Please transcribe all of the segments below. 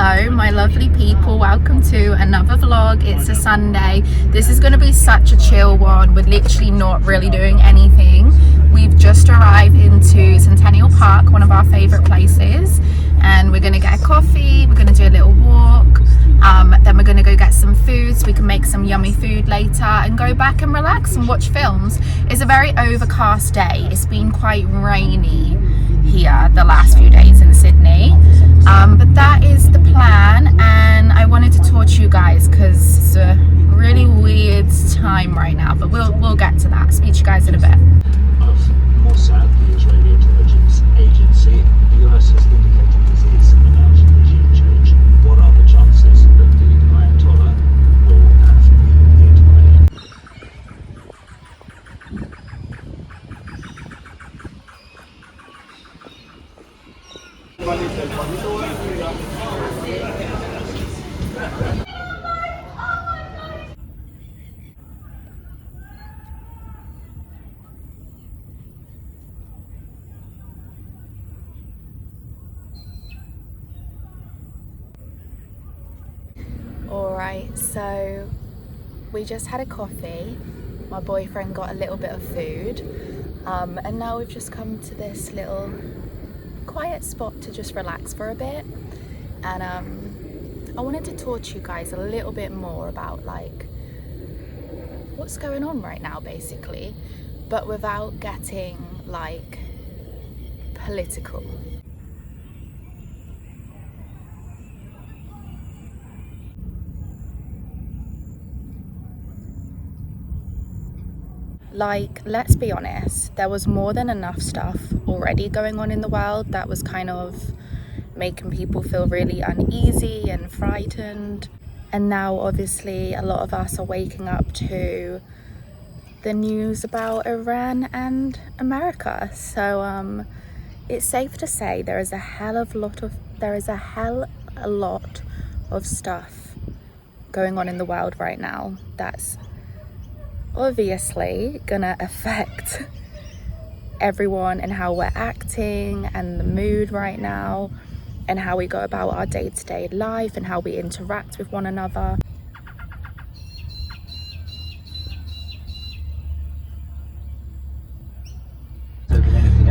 Hello my lovely people, welcome to another vlog. It's a Sunday. This is going to be such a chill one. We're literally not really doing anything. We've just arrived into Centennial Park, one of our favorite places, and we're going to get a coffee. We're going to do a little walk, then we're going to go get some food so we can make some yummy food later and go back and relax and watch films. It's a very overcast day. It's been quite rainy here the last few days in Sydney, but that is the plan, and I wanted to talk to you guys because it's a really weird time right now, but we'll get to that. Speak to you guys in a bit. More sad, the Israeli intelligence agency, the US has indicated this is about regime change. What are the chances that the Ayatollah will have been hit by it? Alright, so we just had a coffee, my boyfriend got a little bit of food, and now we've just come to this little quiet spot to just relax for a bit. And I wanted to talk to you guys a little bit more about like what's going on right now basically, but without getting like political. Like, let's be honest, there was more than enough stuff already going on in the world that was kind of making people feel really uneasy and frightened. And now obviously a lot of us are waking up to the news about Iran and America. So it's safe to say there is a hell a lot of stuff going on in the world right now that's obviously gonna affect everyone and how we're acting and the mood right now and how we go about our day-to-day life and how we interact with one another.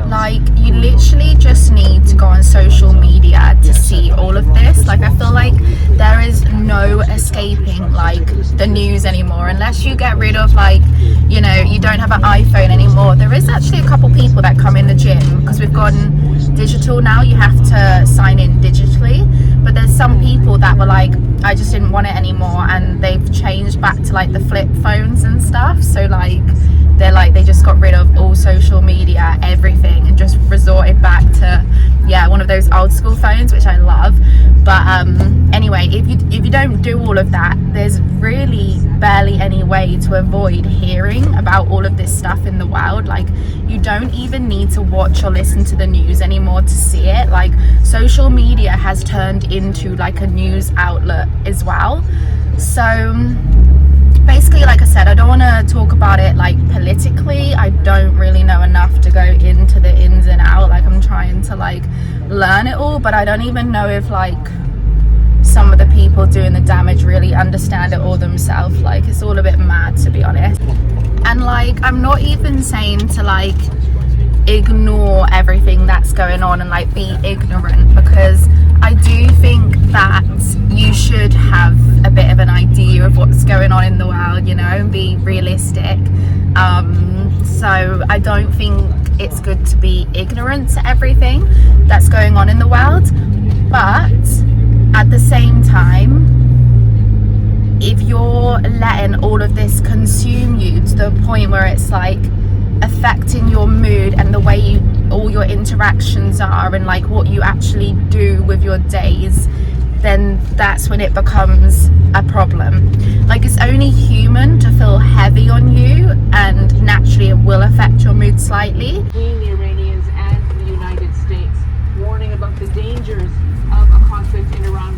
Like, you literally just need to go on social media to see all of this. Like, I feel like there is no escaping like the news anymore unless you get rid of, like, you know, you don't have an iPhone anymore. There is actually a couple people that come in the gym because we've gone digital now. You have to sign in digitally, but there's some people that were like, I just didn't want it anymore, and they've changed back to like the flip phones and stuff. So like they're like, they just got rid of all social media, everything, and just resorted back to, yeah, one of those old school phones, which I love. But anyway, if you don't do all of that, there's really barely any way to avoid hearing about all of this stuff in the world. Like, you don't even need to watch or listen to the news anymore to see it. Like, social media has turned into like a news outlet as well. So basically, like I said, I don't want to talk about it like politically. I don't really know enough to go into the ins and out. Like, I'm trying to like learn it all, but I don't even know if like some of the people doing the damage really understand it all themselves. Like, it's all a bit mad, to be honest. And like, I'm not even saying to like ignore everything that's going on and like be ignorant, because I do think that you should have a bit of an idea of what's going on in the world, you know, and be realistic. So I don't think it's good to be ignorant to everything that's going on in the world, but at the same time, if you're letting all of this consume you to the point where it's like affecting your mood and the way all your interactions are and like what you actually do with your days, then that's when it becomes a problem. Like, it's only human to feel heavy on you, and naturally it will affect your mood slightly. Between the Iranians and the United States, warning about the dangers of a conflict in Iran.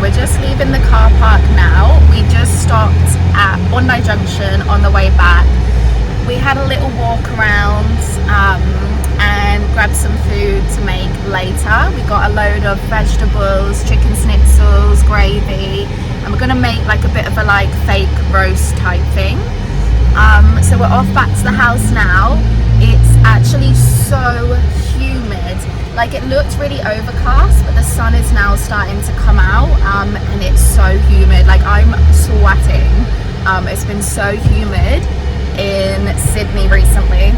we're just leaving the car park now. We just stopped at Bondi Junction on the way back. We had a little walk around and grabbed some food to make later. We got a load of vegetables, chicken schnitzels, gravy, and we're gonna make like a bit of a like fake roast type thing. So we're off back to the house now. It's actually so humid. Like, it looked really overcast, but the sun is now starting to come out, and it's so humid. Like, I'm sweating. It's been so humid in Sydney recently.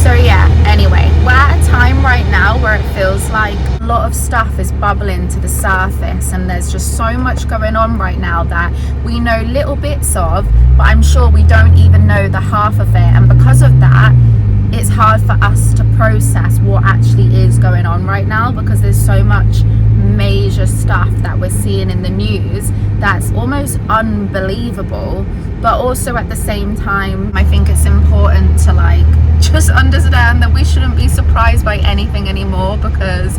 So yeah, anyway, we're at a time right now where it feels like a lot of stuff is bubbling to the surface, and there's just so much going on right now that we know little bits of, but I'm sure we don't even know the half of it. And because of that, it's hard for us to process what actually is going on right now, because there's so much major stuff that we're seeing in the news that's almost unbelievable. But also at the same time, I think it's important to like just understand that we shouldn't be surprised by anything anymore, because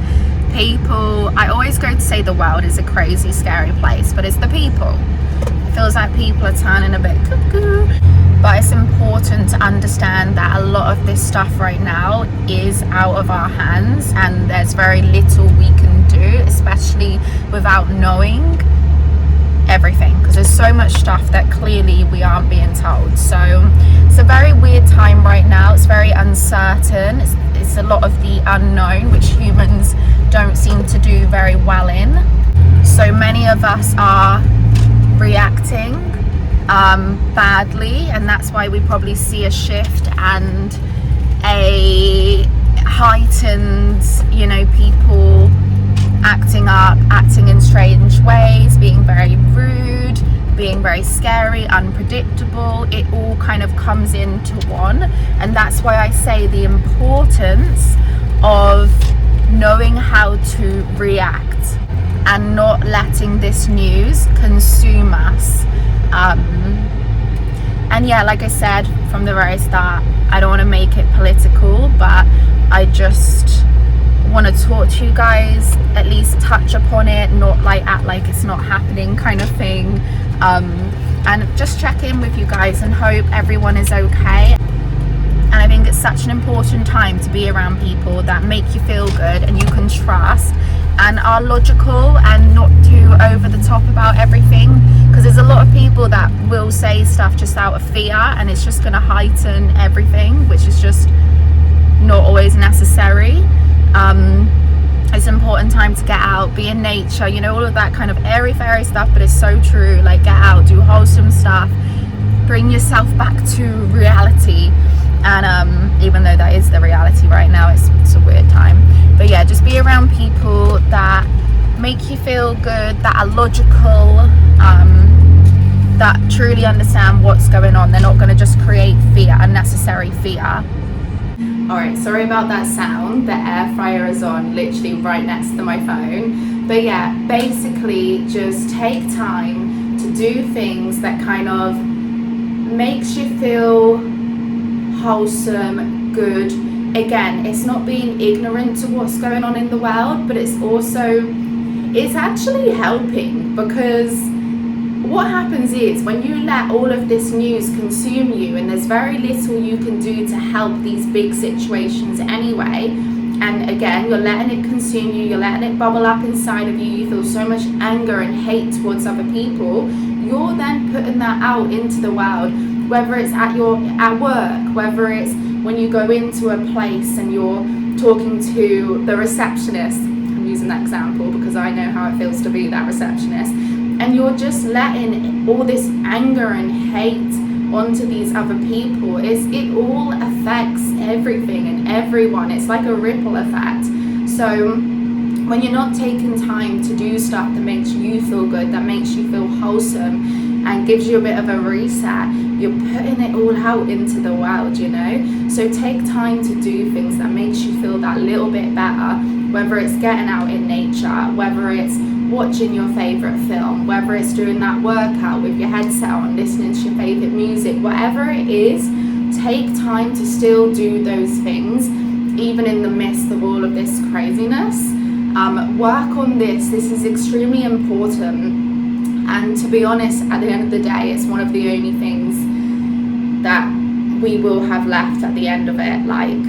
people, I always go to say the world is a crazy, scary place, but it's the people. It feels like people are turning a bit cuckoo. But it's important to understand that a lot of this stuff right now is out of our hands, and there's very little we can do, especially without knowing everything, because there's so much stuff that clearly we aren't being told. So it's a very weird time right now. It's very uncertain. It's a lot of the unknown, which humans don't seem to do very well in. So many of us are reacting badly, and that's why we probably see a shift and a heightened, you know, people acting up, acting in strange ways, being very rude, being very scary, unpredictable. It all kind of comes into one, and that's why I say the importance of knowing how to react and not letting this news consume us. And yeah, like I said from the very start, I don't want to make it political, but I just want to talk to you guys, at least touch upon it, not like act like it's not happening kind of thing, and just check in with you guys and hope everyone is okay. And I think it's such an important time to be around people that make you feel good and you can trust and are logical and not too over the top about everything, because there's a lot of people that will say stuff just out of fear, and it's just going to heighten everything, which is just not always necessary. It's an important time to get out, be in nature, you know, all of that kind of airy fairy stuff, but it's so true. Like, get out, do wholesome stuff, bring yourself back to reality. And even though that is the reality right now, it's a weird time. But yeah, just be around people that make you feel good, that are logical, that truly understand what's going on. They're not going to just create fear, unnecessary fear. Alright, sorry about that sound. The air fryer is on literally right next to my phone. But yeah, basically just take time to do things that kind of makes you feel wholesome, good. Again, it's not being ignorant to what's going on in the world, but it's actually helping, because what happens is when you let all of this news consume you, and there's very little you can do to help these big situations anyway, and again, you're letting it consume you, you're letting it bubble up inside of you, you feel so much anger and hate towards other people, you're then putting that out into the world, whether it's at work, whether it's when you go into a place and you're talking to the receptionist. I'm using that example because I know how it feels to be that receptionist. And you're just letting all this anger and hate onto these other people. It all affects everything and everyone. It's like a ripple effect. So when you're not taking time to do stuff that makes you feel good, that makes you feel wholesome and gives you a bit of a reset, you're putting it all out into the world, you know? So take time to do things that makes you feel that little bit better, whether it's getting out in nature, whether it's watching your favorite film, whether it's doing that workout with your headset on, listening to your favorite music, whatever it is, take time to still do those things even in the midst of all of this craziness, work on this. This is extremely important. And to be honest, at the end of the day, it's one of the only things that we will have left at the end of it. Like,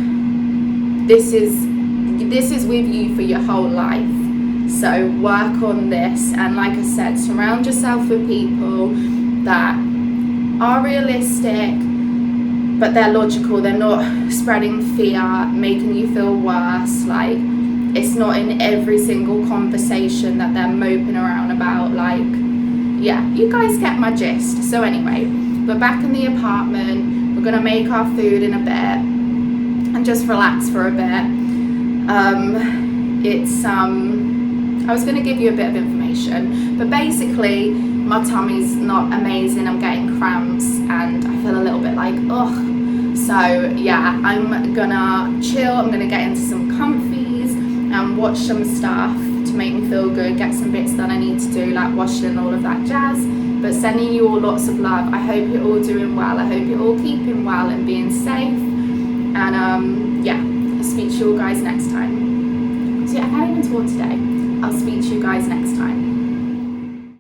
this is with you for your whole life. So work on this, and like I said, surround yourself with people that are realistic, but they're logical. They're not spreading fear, making you feel worse. Like, it's not in every single conversation that they're moping around about. Like, yeah, you guys get my gist. So anyway, we're back in the apartment. We're gonna make our food in a bit and just relax for a bit. I was gonna give you a bit of information, but basically my tummy's not amazing. I'm getting cramps and I feel a little bit like ugh. So yeah, I'm gonna chill. I'm gonna get into some comfies and watch some stuff to make me feel good, get some bits that I need to do, like washing and all of that jazz. But sending you all lots of love. I hope you're all doing well. I hope you're all keeping well and being safe. And yeah, I'll speak to you all guys next time. So yeah, I can't even talk today. I'll speak to you guys next time.